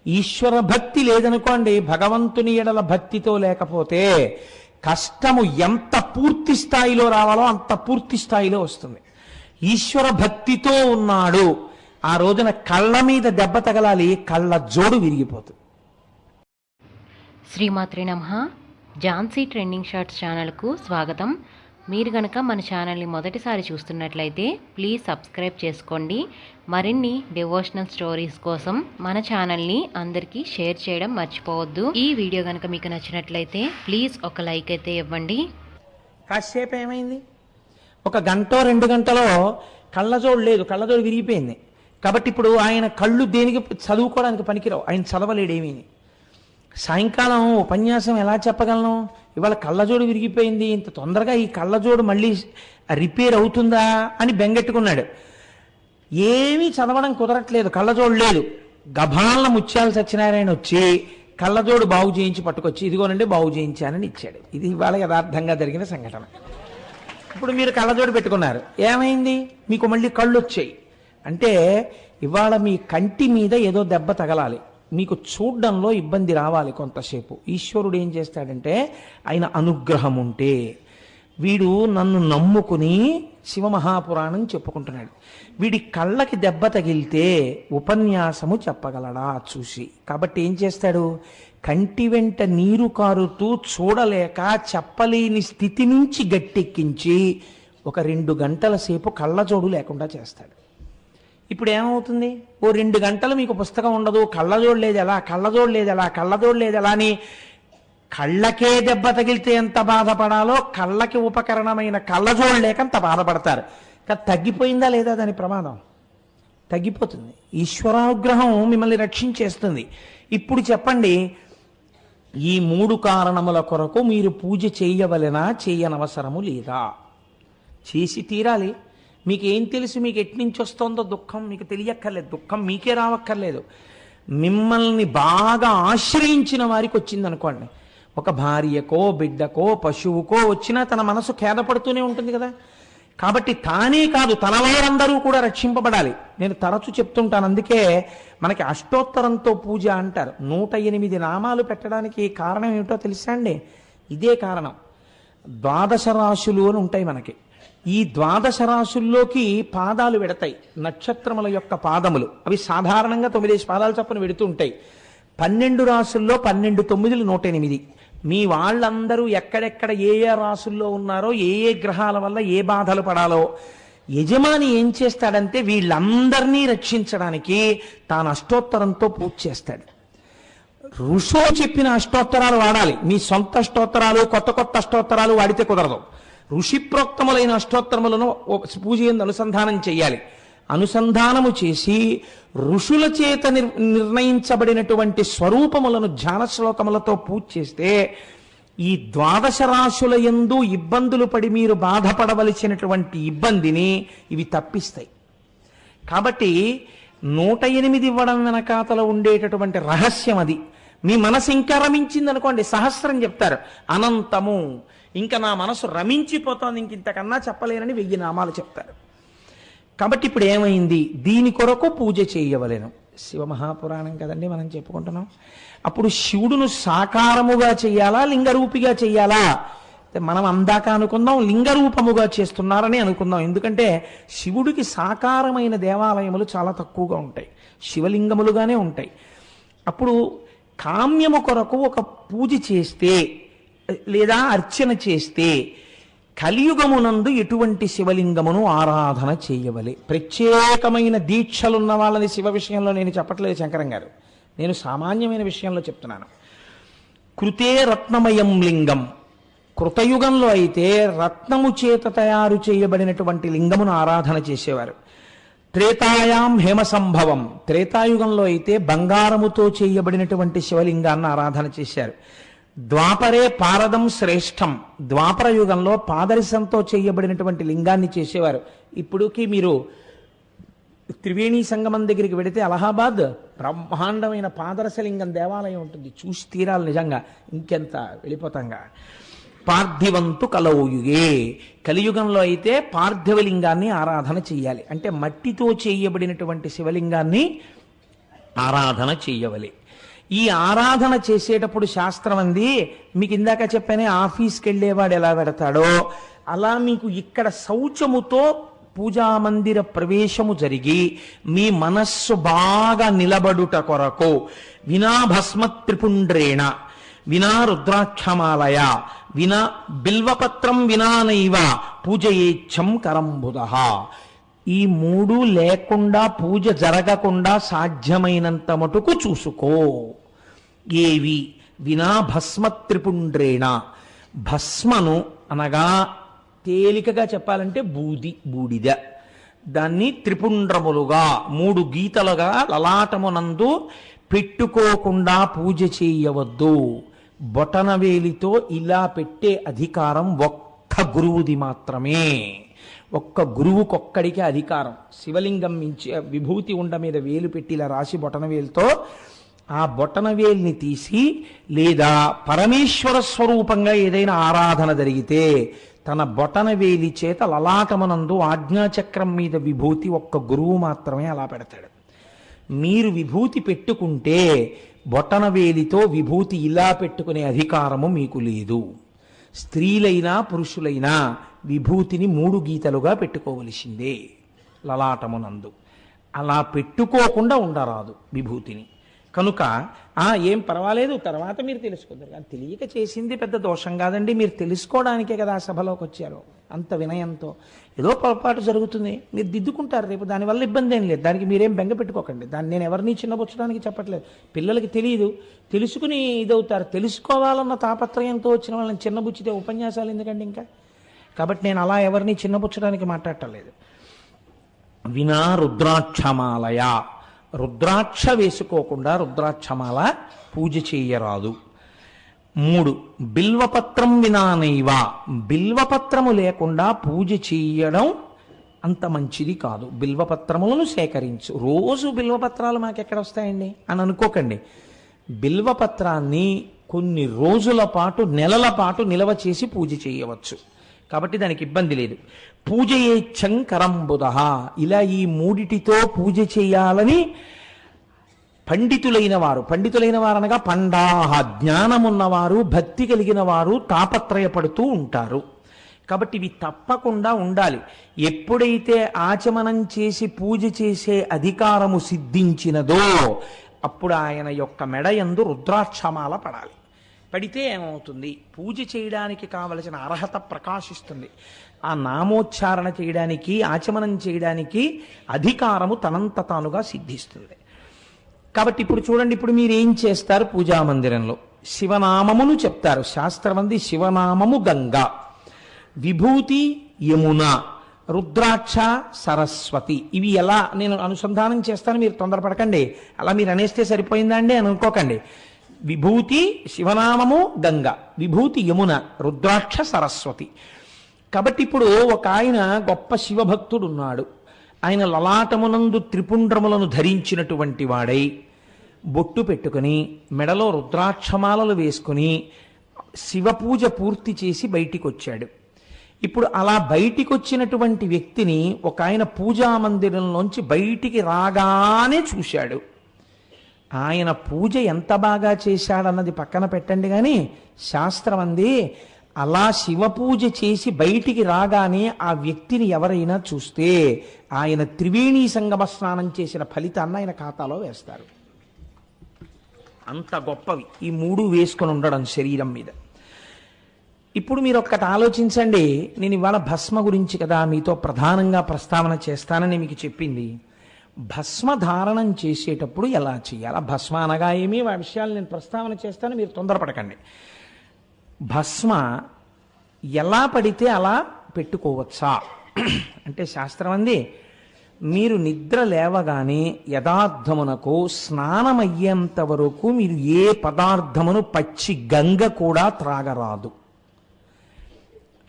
ఈశ్వర భక్తి లేదనుకోండి, భగవంతుని ఎడల భక్తితో లేకపోతే కష్టము ఎంత పూర్తి స్థాయిలో రావాలో అంత పూర్తి స్థాయిలో వస్తుంది. ఈశ్వర భక్తితో ఉన్నాడు, ఆ రోజున కళ్ళ మీద దెబ్బ తగలాలి, కళ్ళ జోడు విరిగిపోతుంది. శ్రీమాత్రే నమః. ఝాన్సీ ట్రెండింగ్ షార్ట్స్ ఛానల్కు స్వాగతం. మీరు కనుక మన ఛానల్ని మొదటిసారి చూస్తున్నట్లయితే ప్లీజ్ సబ్స్క్రైబ్ చేసుకోండి. మరిన్ని డివోషనల్ స్టోరీస్ కోసం మన ఛానల్ని అందరికీ షేర్ చేయడం మర్చిపోవద్దు. ఈ వీడియో కనుక మీకు నచ్చినట్లయితే ప్లీజ్ ఒక లైక్ అయితే ఇవ్వండి. కాసేపు ఏమైంది, ఒక గంట 2 గంటలో కళ్ళజోడు లేదు, కళ్ళజోడు విరిగిపోయింది. కాబట్టి ఇప్పుడు ఆయన కళ్ళు దేనికి చదువుకోవడానికి పనికిరావు, ఆయన చదవలేడేమీ. సాయంకాలం ఉపన్యాసం ఎలా చెప్పగలను? ఇవాళ కళ్ళజోడు విరిగిపోయింది, ఇంత తొందరగా ఈ కళ్ళజోడు మళ్ళీ రిపేర్ అవుతుందా అని బెంగెట్టుకున్నాడు. ఏమీ చదవడం కుదరట్లేదు, కళ్ళజోడు లేదు. గభాల ముత్యాల సత్యనారాయణ వచ్చి కళ్ళజోడు బాగు చేయించి పట్టుకొచ్చి ఇదిగోనండి బాగు చేయించానని ఇచ్చాడు. ఇది ఇవాళ యథార్థంగా జరిగిన సంఘటన. ఇప్పుడు మీరు కళ్ళజోడు పెట్టుకున్నారు, ఏమైంది? మీకు మళ్ళీ కళ్ళు వచ్చాయి. అంటే ఇవాళ మీ కంటి మీద ఏదో దెబ్బ తగలాలి, మీకు చూడ్డంలో ఇబ్బంది రావాలి కొంతసేపు. ఈశ్వరుడు ఏం చేస్తాడంటే, ఆయన అనుగ్రహం ఉంటే వీడు నన్ను నమ్ముకుని శివమహాపురాణం చెప్పుకుంటున్నాడు. వీడి కళ్ళకి దెబ్బ తగిలితే ఉపన్యాసము చెప్పగలడా చూసి. కాబట్టి ఏం చేస్తాడు, కంటి వెంట నీరు కారుతూ చూడలేక చెప్పలేని స్థితి నుంచి గట్టెక్కించి ఒక 2 గంటల సేపు కళ్ళజోడు లేకుండా చేస్తాడు. ఇప్పుడు ఏమవుతుంది? ఓ 2 గంటలు మీకు పుస్తకం ఉండదు, కళ్ళజోడు లేదు ఎలా, కళ్ళజోడు లేదు ఎలా, కళ్ళజోడు లేదు ఎలా అని కళ్ళకే దెబ్బ తగిలితే ఎంత బాధపడాలో కళ్ళకి ఉపకరణమైన కళ్ళజోడు లేక అంత బాధపడతారు. తగ్గిపోయిందా లేదా దాని ప్రమాదం? తగ్గిపోతుంది. ఈశ్వరానుగ్రహం మిమ్మల్ని రక్షించేస్తుంది. ఇప్పుడు చెప్పండి, ఈ 3 కారణముల కొరకు మీరు పూజ చేయవలెనా, చేయనవసరము లేదా? చేసి తీరాలి. మీకు ఏం తెలుసు, మీకు ఎట్నుంచి వస్తుందో దుఃఖం మీకు తెలియక్కర్లేదు, దుఃఖం మీకే రావక్కర్లేదు. మిమ్మల్ని బాగా ఆశ్రయించిన వారికి వచ్చిందనుకోండి, ఒక భార్యకో బిడ్డకో పశువుకో వచ్చినా తన మనసు ఖేదపడుతూనే ఉంటుంది కదా. కాబట్టి తానే కాదు తన వారందరూ కూడా రక్షింపబడాలి. నేను తరచు చెప్తుంటాను, అందుకే మనకి అష్టోత్తరంతో పూజ అంటారు. 108 నామాలు పెట్టడానికి కారణం ఏమిటో తెలుసా అండి? ఇదే కారణం. 12 రాశులు అని ఉంటాయి మనకి. ఈ 12 రాశుల్లోకి పాదాలు వెడతాయి, నక్షత్రముల యొక్క పాదములు. అవి సాధారణంగా 9 పాదాలు చొప్పున వెడుతూ ఉంటాయి. 12 రాశుల్లో 12 9 108. మీ వాళ్ళందరూ ఎక్కడెక్కడ ఏ ఏ రాశుల్లో ఉన్నారో, ఏ ఏ గ్రహాల వల్ల ఏ బాధలు పడాలో యజమాని ఏం చేస్తాడంటే వీళ్ళందరినీ రక్షించడానికి తాను అష్టోత్తరంతో పూజ చేస్తాడు. ఋషో చెప్పిన అష్టోత్తరాలు వాడాలి. మీ సొంత అష్టోత్తరాలు కొత్త కొత్త అష్టోత్తరాలు వాడితే కుదరదు. ఋషి ప్రోక్తములైన అష్టోత్తరములను పూజ యందు అనుసంధానం చెయ్యాలి. అనుసంధానము చేసి ఋషుల చేత నిర్ణయించబడినటువంటి స్వరూపములను ధ్యాన శ్లోకములతో పూజ చేస్తే ఈ 12 రాశుల యందు ఇబ్బందులు పడి మీరు బాధపడవలసినటువంటి ఇబ్బందిని ఇవి తప్పిస్తాయి. కాబట్టి 108 ఇవ్వడం వెనకాతల ఉండేటటువంటి రహస్యం అది. మీ మనసు ఇంకా రమించింది అనుకోండి, సహస్రం చెప్తారు, అనంతము, ఇంకా నా మనసు రమించిపోతోంది, ఇంక ఇంతకన్నా చెప్పలేనని 1000 నామాలు చెప్తారు. కాబట్టి ఇప్పుడు ఏమైంది, దీని కొరకు పూజ చేయవలెను. శివమహాపురాణం కదండి మనం చెప్పుకుంటున్నాం. అప్పుడు శివుడును సాకారముగా చెయ్యాలా, లింగరూపిగా చెయ్యాలా? మనం అందాక అనుకుందాం లింగరూపముగా చేస్తున్నారని అనుకుందాం. ఎందుకంటే శివుడికి సాకారమైన దేవాలయములు చాలా తక్కువగా ఉంటాయి, శివలింగములుగానే ఉంటాయి. అప్పుడు కామ్యము కొరకు ఒక పూజ చేస్తే లేదా అర్చన చేస్తే కలియుగమునందు ఎటువంటి శివలింగమును ఆరాధన చేయవలే. ప్రత్యేకమైన దీక్షలున్న వాళ్ళని శివ విషయంలో నేను చెప్పట్లేదు శంకరం గారు, నేను సామాన్యమైన విషయంలో చెప్తున్నాను. కృతే రత్నమయం లింగం, కృతయుగంలో అయితే రత్నము చేత తయారు చేయబడినటువంటి లింగమును ఆరాధన చేసేవారు. త్రేతాయాం హేమ సంభవం, త్రేతాయుగంలో అయితే బంగారముతో చేయబడినటువంటి శివలింగాన్ని ఆరాధన చేశారు. ద్వాపరే పారదం శ్రేష్టం, ద్వాపర యుగంలో పాదరిసంతో చేయబడినటువంటి లింగాన్ని చేసేవారు. ఇప్పుడుకి మీరు త్రివేణి సంగమం దగ్గరికి వెడితే అలహాబాద్ బ్రహ్మాండమైన పాదరసలింగం దేవాలయం ఉంటుంది, చూసి తీరాలి నిజంగా, ఇంకెంత వెళ్ళిపోతాంగా. పార్థివంతు కలౌయుగే, కలియుగంలో అయితే పార్థివలింగాన్ని ఆరాధన చెయ్యాలి. అంటే మట్టితో చేయబడినటువంటి శివలింగాన్ని ఆరాధన చెయ్యవలే. ఈ ఆరాధన చేసేటప్పుడు శాస్త్రం అంది, మీకు ఇందాక చెప్పానే ఆఫీస్కి వెళ్ళేవాడు ఎలా పెడతాడో అలా మీకు ఇక్కడ శౌచముతో పూజామందిర ప్రవేశము జరిగి మీ మనస్సు బాగా నిలబడుట కొరకు వినా భస్మ త్రిపుండ్రేణ, వినా రుద్రాక్షమాలయ, వినా బిల్వపత్రం వినానైవ పూజయేచ్ఛం కరంబుధ. ఈ మూడు లేకుండా పూజ జరగకుండా సాధ్యమైనంత మటుకు చూసుకో. ఏవి? వినా భస్మ త్రిపుండ్రేణ, భస్మను అనగా తేలికగా చెప్పాలంటే బూడిద, దాన్ని త్రిపుండ్రములుగా 3 గీతలుగా లలాటమునందు పెట్టుకోకుండా పూజ చేయవద్దు. బొటనవేలితో ఇలా పెట్టే అధికారం ఒక్క గురువుది మాత్రమే. ఒక్క గురువుకొక్కడికే అధికారం. శివలింగం మించి విభూతి ఉండ మీద వేలు పెట్టి ఇలా రాసి బొటనవేలుతో ఆ బొటనవేల్ని తీసి, లేదా పరమేశ్వర స్వరూపంగా ఏదైనా ఆరాధన జరిగితే తన బొటనవేలి చేత లలాటమునందు ఆజ్ఞాచక్రం మీద విభూతి ఒక్క గురువు మాత్రమే అలా పెడతాడు. మీరు విభూతి పెట్టుకుంటే బొటనవేలితో విభూతి ఇలా పెట్టుకునే అధికారము మీకు లేదు. స్త్రీలైనా పురుషులైనా విభూతిని 3 గీతలుగా పెట్టుకోవలసిందే లలాటమునందు. అలా పెట్టుకోకుండా ఉండరాదు విభూతిని. కనుక ఏం పర్వాలేదు, తర్వాత మీరు తెలుసుకుంటారు. కానీ తెలియక చేసింది పెద్ద దోషం కాదండి, మీరు తెలుసుకోవడానికే కదా ఆ సభలోకి వచ్చారు. అంత వినయంతో ఏదో పొరపాటు జరుగుతుంది, మీరు దిద్దుకుంటారు రేపు, దానివల్ల ఇబ్బంది ఏం లేదు. దానికి మీరేం బెంగ పెట్టుకోకండి. దాన్ని నేను ఎవరిని చిన్నబుచ్చడానికి చెప్పట్లేదు. పిల్లలకి తెలియదు, తెలుసుకుని ఇదవుతారు. తెలుసుకోవాలన్న తాపత్రయంతో వచ్చిన వాళ్ళని చిన్నబుచ్చితే ఉపన్యాసాలు ఎందుకండి ఇంకా. కాబట్టి నేను అలా ఎవరిని చిన్నబుచ్చడానికి మాట్లాడటలేదు. వినా రుద్రాక్షమాలయ, రుద్రాక్ష వేసుకోకుండా రుద్రాక్షమాల పూజ చేయరాదు. 3 బిల్వపత్రం వినానైవ, బిల్వపత్రము లేకుండా పూజ చేయడం అంత మంచిది కాదు. బిల్వపత్రములను సేకరించు. రోజు బిల్వపత్రాలు మాకెక్కడ వస్తాయండి అని అనుకోకండి. బిల్వపత్రాన్ని కొన్ని రోజుల పాటు, నెలల పాటు నిల్వ చేసి పూజ చేయవచ్చు. కాబట్టి దానికి ఇబ్బంది లేదు. పూజయేచ్ఛం కరంబుధ, ఇలా ఈ 3టితో పూజ చేయాలని పండితులైన వారు అనగా పండాహ, జ్ఞానమున్నవారు, భక్తి కలిగిన వారు తాపత్రయపడుతూ ఉంటారు. కాబట్టి ఇవి తప్పకుండా ఉండాలి. ఎప్పుడైతే ఆచమనం చేసి పూజ చేసే అధికారము సిద్ధించినదో అప్పుడు ఆయన యొక్క మెడయందు రుద్రాక్షమాల పడాలి. పడితే ఏమవుతుంది? పూజ చేయడానికి కావలసిన అర్హత ప్రకాశిస్తుంది. ఆ నామోచ్చారణ చేయడానికి, ఆచమనం చేయడానికి అధికారము తనంత తానుగా సిద్ధిస్తుంది. కాబట్టి ఇప్పుడు చూడండి, ఇప్పుడు మీరు ఏం చేస్తారు? పూజామందిరంలో శివనామమును చెప్తారు. శాస్త్రమంది శివనామము గంగా, విభూతి యమున, రుద్రాక్ష సరస్వతి. ఇవి ఎలా నేను అనుసంధానం చేస్తాను, మీరు తొందరపడకండి. అలా మీరు అనేస్తే సరిపోయిందా అండి అని అనుకోకండి. విభూతి శివనామము గంగ, విభూతి యమున, రుద్రాక్ష సరస్వతి. కాబట్టి ఇప్పుడు ఒక ఆయన గొప్ప శివభక్తుడు ఉన్నాడు. ఆయన లలాటమునందు త్రిపుండ్రములను ధరించినటువంటి వాడై బొట్టు పెట్టుకుని మెడలో రుద్రాక్షమాలలు వేసుకుని శివపూజ పూర్తి చేసి బయటికి వచ్చాడు. ఇప్పుడు అలా బయటికి వచ్చినటువంటి వ్యక్తిని ఒక ఆయన పూజామందిరంలోంచి బయటికి రాగానే చూశాడు. ఆయన పూజ ఎంత బాగా చేశాడన్నది పక్కన పెట్టండి, కానీ శాస్త్రం అంది అలా శివపూజ చేసి బయటికి రాగానే ఆ వ్యక్తిని ఎవరైనా చూస్తే ఆయన త్రివేణీ సంగమ స్నానం చేసిన ఫలితాన్ని ఆయన ఖాతాలో వేస్తారు. అంత గొప్పవి ఈ 3 వేసుకొని ఉండడం శరీరం మీద. ఇప్పుడు మీరు ఒక్కటి ఆలోచించండి. నేను ఇవాళ భస్మ గురించి కదా మీతో ప్రధానంగా ప్రస్తావన చేస్తానని మీకు చెప్పింది. భస్మ ధారణం చేసేటప్పుడు ఎలా చేయాలి? భస్మ అనగా ఏమీ ఆ విషయాలు నేను ప్రస్తావన చేస్తాను, మీరు తొందరపడకండి. భస్మ ఎలా పడితే అలా పెట్టుకోవచ్చా అంటే శాస్త్రం అంది, మీరు నిద్ర లేవగానే యథార్థమునకు స్నానమయ్యేంత వరకు మీరు ఏ పదార్థమును పచ్చి గంగ కూడా త్రాగరాదు.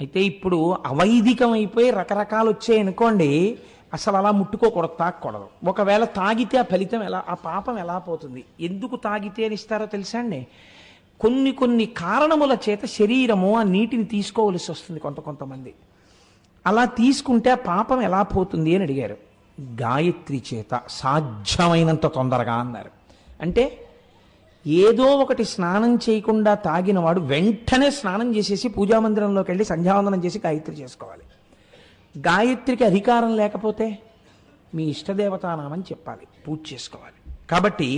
అయితే ఇప్పుడు అవైదికమైపోయి రకరకాలు వచ్చాయనుకోండి, అసలు అలా ముట్టుకోకూడదు, తాగకూడదు. ఒకవేళ తాగితే ఆ ఫలితం ఎలా, ఆ పాపం ఎలా పోతుంది? ఎందుకు తాగితే అని ఇస్తారో తెలుసా అండి? కొన్ని కారణముల చేత శరీరము ఆ నీటిని తీసుకోవలసి వస్తుంది కొంతమంది. అలా తీసుకుంటే ఆ పాపం ఎలా పోతుంది అని అడిగారు. గాయత్రి చేత సాధ్యమైనంత తొందరగా అన్నారు. అంటే ఏదో ఒకటి స్నానం చేయకుండా తాగినవాడు వెంటనే స్నానం చేసేసి పూజామందిరంలోకి వెళ్ళి సంధ్యావందనం చేసి గాయత్రి చేసుకోవాలి. గాయత్రికి అధికారం లేకపోతే మీ ఇష్టదేవతానామని చెప్పాలి, పూజ చేసుకోవాలి. కాబట్టి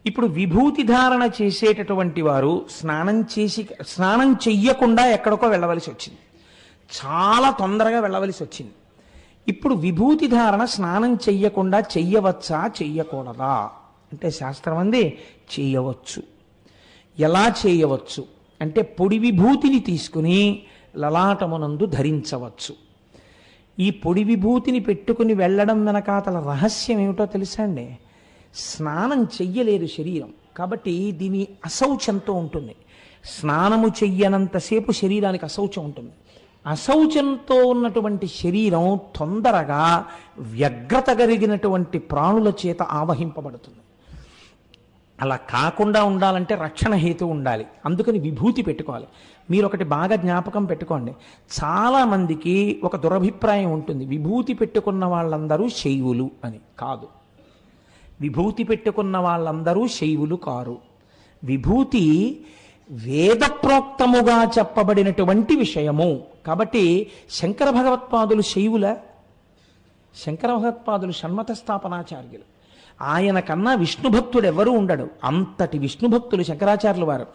ఇప్పుడు విభూతి ధారణ చేసేటటువంటి వారు స్నానం చెయ్యకుండా ఎక్కడికో వెళ్ళవలసి వచ్చింది, చాలా తొందరగా వెళ్ళవలసి వచ్చింది. ఇప్పుడు విభూతి ధారణ స్నానం చెయ్యకుండా చెయ్యవచ్చా చెయ్యకూడదా అంటే శాస్త్రం అంది చేయవచ్చు. ఎలా చేయవచ్చు అంటే పొడి విభూతిని తీసుకుని లలాటమునందు ధరించవచ్చు. ఈ పొడి విభూతిని పెట్టుకుని వెళ్ళడం వెనకాతల రహస్యం ఏమిటో తెలుసా అండి? స్నానం చెయ్యలేదు శరీరం, కాబట్టి దీని అశౌచంతో ఉంటుంది. స్నానము చెయ్యనంతసేపు శరీరానికి అశౌచం ఉంటుంది. అశౌచంతో ఉన్నటువంటి శరీరం తొందరగా వ్యగ్రత కలిగినటువంటి ప్రాణుల చేత ఆవహింపబడుతుంది. అలా కాకుండా ఉండాలంటే రక్షణ హేతు ఉండాలి. అందుకని విభూతి పెట్టుకోవాలి. మీరు ఒకటి బాగా జ్ఞాపకం పెట్టుకోండి, చాలామందికి ఒక దురభిప్రాయం ఉంటుంది, విభూతి పెట్టుకున్న వాళ్ళందరూ శైవులు అని. కాదు, విభూతి పెట్టుకున్న వాళ్ళందరూ శైవులు కారు. విభూతి వేదప్రోక్తముగా చెప్పబడినటువంటి విషయము. కాబట్టి శంకర భగవత్పాదులు శైవుల? శంకర భగవత్పాదులు షణ్మత స్థాపనాచార్యులు. ఆయన కన్నా విష్ణుభక్తుడు ఎవరూ ఉండడు. అంతటి విష్ణుభక్తులు శంకరాచార్యులు వారు.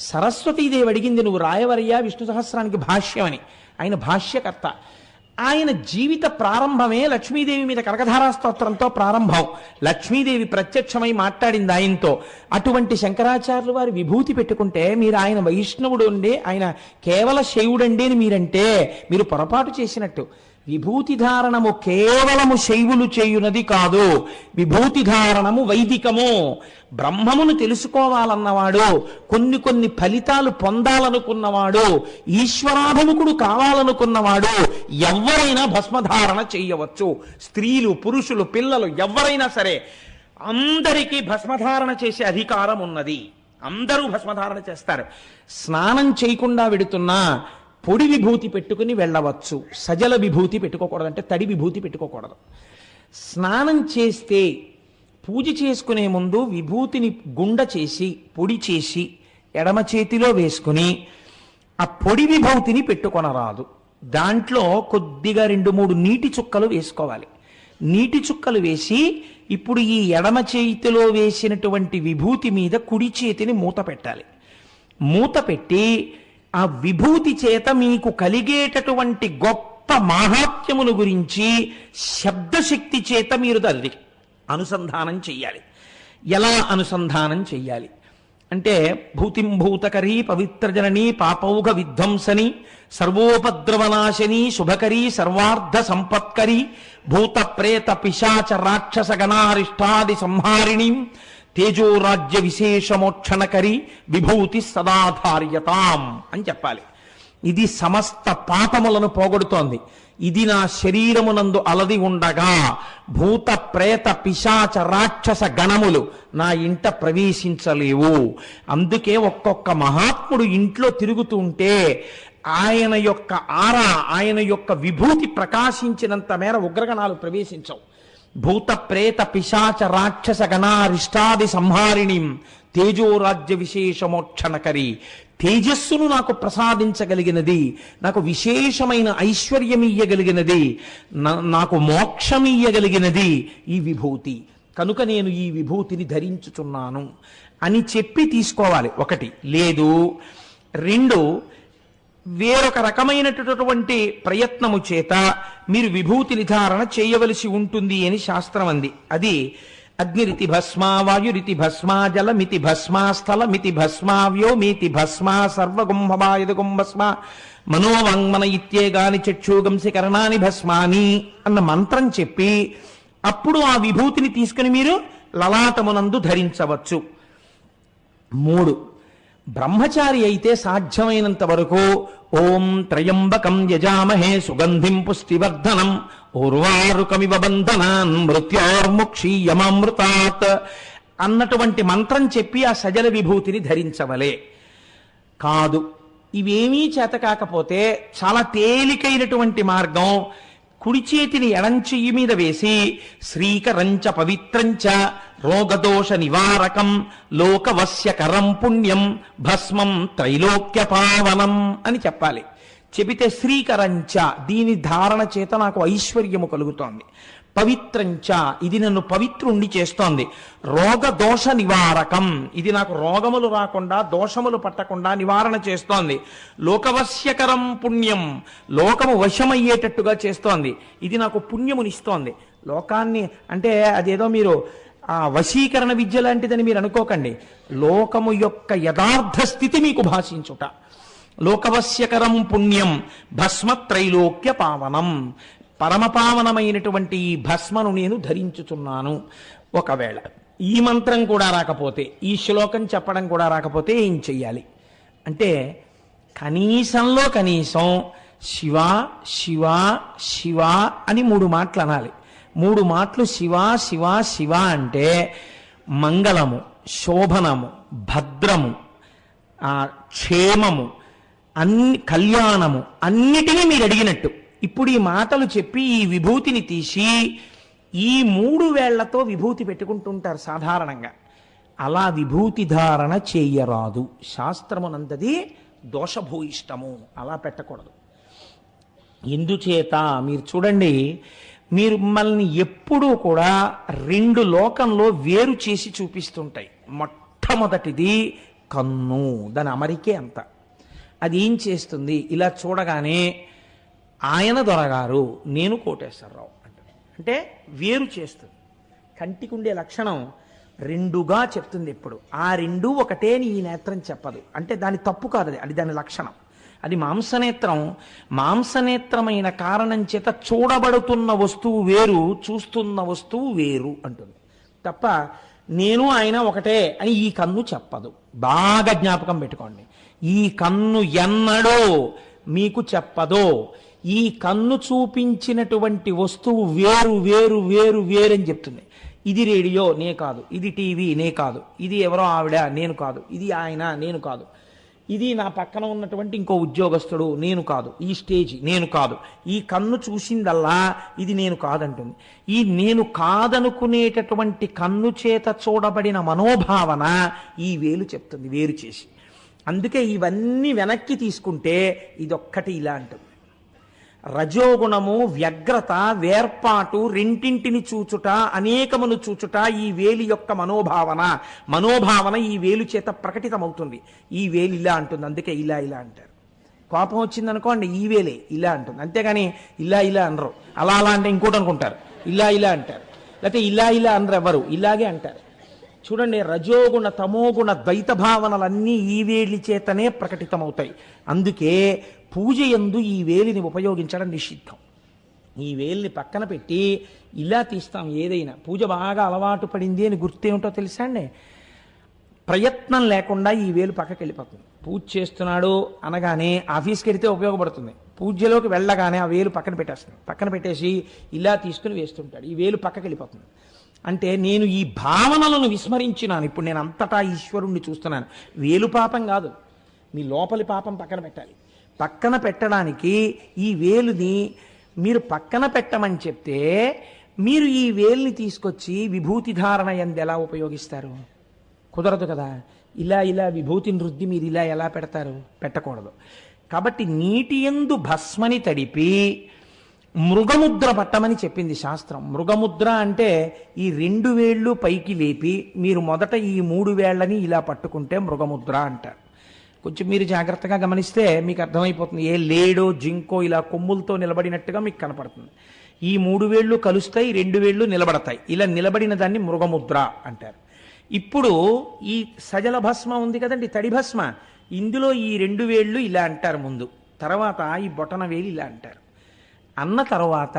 సరస్వతీదేవి అడిగింది, నువ్వు రాయవరయ్యా విష్ణు సహస్రానికి భాష్యం అని. ఆయన భాష్యకర్త. ఆయన జీవిత ప్రారంభమే లక్ష్మీదేవి మీద కనకధారా స్తోత్రంతో ప్రారంభం. లక్ష్మీదేవి ప్రత్యక్షమై మాట్లాడింది ఆయనతో. అటువంటి శంకరాచార్యులు వారు విభూతి పెట్టుకుంటే మీరు ఆయన వైష్ణవుడు అండి, ఆయన కేవల శైవుడండి అని మీరంటే మీరు పొరపాటు చేసినట్టు. విభూతి ధారణము కేవలము శైవులు చేయునది కాదు, విభూతి ధారణము వైదికము. బ్రహ్మమును తెలుసుకోవాలన్నవాడు, కొన్ని ఫలితాలు పొందాలనుకున్నవాడు, ఈశ్వరాభిముఖుడు కావాలనుకున్నవాడు ఎవరైనా భస్మధారణ చేయవచ్చు. స్త్రీలు, పురుషులు, పిల్లలు ఎవరైనా సరే అందరికీ భస్మధారణ చేసే అధికారం ఉన్నది. అందరూ భస్మధారణ చేస్తారు. స్నానం చేయకుండా వెడుతున్నా పొడి విభూతి పెట్టుకుని వెళ్ళవచ్చు. సజల విభూతి పెట్టుకోకూడదు, అంటే తడి విభూతి పెట్టుకోకూడదు. స్నానం చేస్తే పూజ చేసుకునే ముందు విభూతిని గుండ చేసి పొడి చేసి ఎడమ చేతిలో వేసుకుని ఆ పొడి విభూతిని పెట్టుకొనరాదు. దాంట్లో కొద్దిగా 2-3 నీటి చుక్కలు వేసుకోవాలి. నీటి చుక్కలు వేసి ఇప్పుడు ఈ ఎడమ చేతిలో వేసినటువంటి విభూతి మీద కుడి చేతిని మూత పెట్టాలి. మూత పెట్టి ఆ విభూతి చేత మీకు కలిగేటటువంటి గొప్ప మాహాత్మ్యమును గురించి శబ్దశక్తి చేత మీరు దాన్ని అనుసంధానం చెయ్యాలి. ఎలా అనుసంధానం చెయ్యాలి అంటే భూతిం భూతకరీ పవిత్రజననీ పాపౌఘ విధ్వంసని సర్వోపద్రవనాశని శుభకరీ సర్వార్థ సంపత్కరీ భూత ప్రేత పిశాచ రాక్షస గణారిష్టాది సంహారిణి తేజోరాజ్య విశేషమోక్షణకరి విభూతి సదాధార్యతాం అని చెప్పాలి. ఇది సమస్త పాపములను పోగొడుతోంది. ఇది నా శరీరమునందు అలది ఉండగా భూత ప్రేత పిశాచ రాక్షస గణములు నా ఇంట ప్రవేశించలేవు. అందుకే ఒక్కొక్క మహాత్ముడు ఇంట్లో తిరుగుతూ ఉంటే ఆయన యొక్క ఆరా, ఆయన యొక్క విభూతి ప్రకాశించినంత మేర ఉగ్రగణాలు ప్రవేశించవు. భూత ప్రేత పిశాచ రాక్షస గణారిష్టాది సంహారిణి తేజోరాజ్య విశేషమోక్షణకరి. తేజస్సును నాకు ప్రసాదించగలిగినది, నాకు విశేషమైన ఐశ్వర్యమియ్యగలిగినది, నాకు మోక్షమియ్యగలిగినది ఈ విభూతి. కనుక నేను ఈ విభూతిని ధరించుచున్నాను అని చెప్పి తీసుకోవాలి. ఒకటి. లేదు 2, వేరొక రకమైనటువంటి ప్రయత్నము చేత మీరు విభూతి నిర్ధారణ చేయవలసి ఉంటుంది అని శాస్త్రం అంది. అది అగ్నిరితి భస్మా, వాయురితి భస్మా, జలమితి భస్మా, స్థలమితి భస్మా, వ్యోమితి భస్మా, సర్వగుంభమాయదుగుం భస్మా, మనోవాంగ్మన ఇత్యేగాని చక్షుగంసి కరణాని భస్మాని అన్న మంత్రం చెప్పి అప్పుడు ఆ విభూతిని తీసుకుని మీరు లలాటమునందు ధరించవచ్చు. 3, బ్రహ్మచారి అయితే సాధ్యమైనంత వరకు ఓం త్రయంబకం యజామహే సుగంధిం పుష్టివర్ధనం ఉర్వారుకమివ బంధనాన్ మృత్యోర్ముక్షీయమామృతాత్ అన్నటువంటి మంత్రం చెప్పి ఆ సజల విభూతిని ధరించవలే. కాదు, ఇవేమీ చేత కాకపోతే చాలా తేలికైనటువంటి మార్గం, కుడి చేతిని ఎడం చెయ్యి మీద వేసి శ్రీకరంచ పవిత్రంచ రోగదోష నివారకం లోకవశ్యకరం పుణ్యం భస్మం త్రైలోక్య పావనం అని చెప్పాలి. చెబితే శ్రీకరంచ, దీని ధారణ చేత నాకు ఐశ్వర్యము కలుగుతోంది. పవిత్రంచ, ఇది నన్ను పవిత్రుణ్ణి చేస్తోంది. రోగదోష నివారకం, ఇది నాకు రోగములు రాకుండా దోషములు పట్టకుండా నివారణ చేస్తోంది. లోకవశ్యకరం పుణ్యం, లోకము వశమయ్యేటట్టుగా చేస్తోంది. ఇది నాకు పుణ్యమునిస్తోంది. లోకాన్ని అంటే అదేదో మీరు వశీకరణ విద్య లాంటిదని మీరు అనుకోకండి. లోకము యొక్క యథార్థ స్థితి మీకు భాషించుట. లోకవశ్యకరం పుణ్యం భస్మ త్రైలోక్య పావనం, పరమపావనమైనటువంటి ఈ భస్మను నేను ధరించుచున్నాను. ఒకవేళ ఈ మంత్రం కూడా రాకపోతే, ఈ శ్లోకం చెప్పడం కూడా రాకపోతే ఏం చెయ్యాలి అంటే, కనీసంలో కనీసం శివ శివ శివ అని 3 మాటలు అనాలి. 3 మాటలు శివ శివ శివ అంటే మంగళము, శోభనము, భద్రము, క్షేమము, కళ్యాణము అన్నిటినీ మీరు అడిగినట్టు. ఇప్పుడు ఈ మాటలు చెప్పి ఈ విభూతిని తీసి ఈ 3 వేళ్లతో విభూతి పెట్టుకుంటుంటారు సాధారణంగా. అలా విభూతి ధారణ చేయరాదు. శాస్త్రమునందది దోషభూయిష్టము, అలా పెట్టకూడదు. ఎందుచేత మీరు చూడండి, మీరు మిమ్మల్ని ఎప్పుడూ కూడా 2 లోకంలో వేరు చేసి చూపిస్తుంటాయి. మొట్టమొదటిది కన్ను, దాని అమరికే అంత. అది ఏం చేస్తుంది, ఇలా చూడగానే ఆయన దొరగారు, నేను కోటేశ్వరరావు అంటే వేరు చేస్తుంది. కంటికి ఉండే లక్షణం 2గా చెప్తుంది ఎప్పుడు. ఆ 2 ఒకటే నీ ఈ నేత్రం చెప్పదు అంటే దాని తప్పు కాదు, అది దాని లక్షణం. అది మాంసనేత్రం. మాంసనేత్రమైన కారణం చేత చూడబడుతున్న వస్తువు వేరు, చూస్తున్న వస్తువు వేరు అంటుంది తప్ప నేను ఆయన ఒకటే అని ఈ కన్ను చెప్పదు. బాగా జ్ఞాపకం పెట్టుకోండి. ఈ కన్ను ఎన్నడో మీకు చెప్పదో. ఈ కన్ను చూపించినటువంటి వస్తువు వేరు వేరు వేరు వేరని చెప్తుంది. ఇది రేడియో, నే కాదు. ఇది టీవీ, నే కాదు. ఇది ఎవరో ఆవిడ, నేను కాదు. ఇది ఆయన, నేను కాదు. ఇది నా పక్కన ఉన్నటువంటి ఇంకో ఉద్యోగస్తుడు, నేను కాదు. ఈ స్టేజ్, నేను కాదు. ఈ కన్ను చూసిందల్లా ఇది నేను కాదంటుంది. ఈ నేను కాదనుకునేటటువంటి కన్ను చేత చూడబడిన మనోభావన ఈ వేలు చెప్తుంది వేరు చేసి. అందుకే ఇవన్నీ వెనక్కి తీసుకుంటే ఇదొక్కటి ఇలా అంటుంది. రజోగుణము, వ్యగ్రత, వేర్పాటు, రెంటింటిని చూచుట, అనేకమును చూచుట ఈ వేలి యొక్క మనోభావన ఈ వేలు చేత ప్రకటితమవుతుంది. ఈ వేలు ఇలా అంటుంది, అందుకే ఇలా ఇలా అంటారు. కోపం వచ్చిందనుకోండి ఈ వేలే ఇలా అంటుంది, అంతేగాని ఇలా ఇలా అనరు. అలా అలా అంటే ఇంకోటి అనుకుంటారు, ఇలా ఇలా అంటారు. లేకపోతే ఇలా ఇలా అనరు, ఎవరు ఇలాగే అంటారు. చూడండి, రజోగుణ తమోగుణ ద్వైత భావనలన్నీ ఈ వేలి చేతనే ప్రకటితమవుతాయి. అందుకే పూజ యందు ఈ వేలిని ఉపయోగించడం నిషిద్ధం. ఈ వేలిని పక్కన పెట్టి ఇలా తీస్తాం. ఏదైనా పూజ బాగా అలవాటు పడింది అని గుర్తేమిటో తెలుసా అండి, ప్రయత్నం లేకుండా ఈ వేలు పక్కకి వెళ్ళిపోతుంది. పూజ చేస్తున్నాడు అనగానే ఆఫీస్కి వెళితే ఉపయోగపడుతుంది. పూజలోకి వెళ్ళగానే ఆ వేలు పక్కన పెట్టేస్తుంది. పక్కన పెట్టేసి ఇలా తీసుకుని వేస్తుంటాడు. ఈ వేలు పక్కకి వెళ్ళిపోతుంది. అంటే నేను ఈ భావనలను విస్మరించినాను. ఇప్పుడు నేను అంతటా ఈశ్వరుణ్ణి చూస్తున్నాను. వేలు పాపం కాదు, మీ లోపలి పాపం పక్కన పెట్టాలి. పక్కన పెట్టడానికి ఈ వేలుని మీరు పక్కన పెట్టమని చెప్తే మీరు ఈ వేలుని తీసుకొచ్చి విభూతి ధారణ యందు ఎలా ఉపయోగిస్తారు? కుదరదు కదా. ఇలా ఇలా విభూతిని రుద్ది మీరు ఇలా ఎలా పెడతారు? పెట్టకూడదు. కాబట్టి నీటి యందు భస్మని తడిపి మృగముద్ర పట్టమని చెప్పింది శాస్త్రం. మృగముద్ర అంటే ఈ 2 వేళ్ళు పైకి లేపి మీరు మొదట ఈ 3 వేళ్లని ఇలా పట్టుకుంటే మృగముద్ర అంటారు. కొంచెం మీరు జాగ్రత్తగా గమనిస్తే మీకు అర్థమైపోతుంది. ఏ లేడో జింకో ఇలా కొమ్ములతో నిలబడినట్టుగా మీకు కనపడుతుంది. ఈ 3 వేళ్ళు కలుస్తాయి, 2 వేళ్ళు నిలబడతాయి. ఇలా నిలబడిన దాన్ని మృగముద్ర అంటారు. ఇప్పుడు ఈ సజల భస్మ ఉంది కదండి, తడి భస్మ, ఇందులో ఈ 2 వేళ్ళు ఇలా అంటారు ముందు, తర్వాత ఈ బొటన వేలు ఇలా అంటారు. అన్న తర్వాత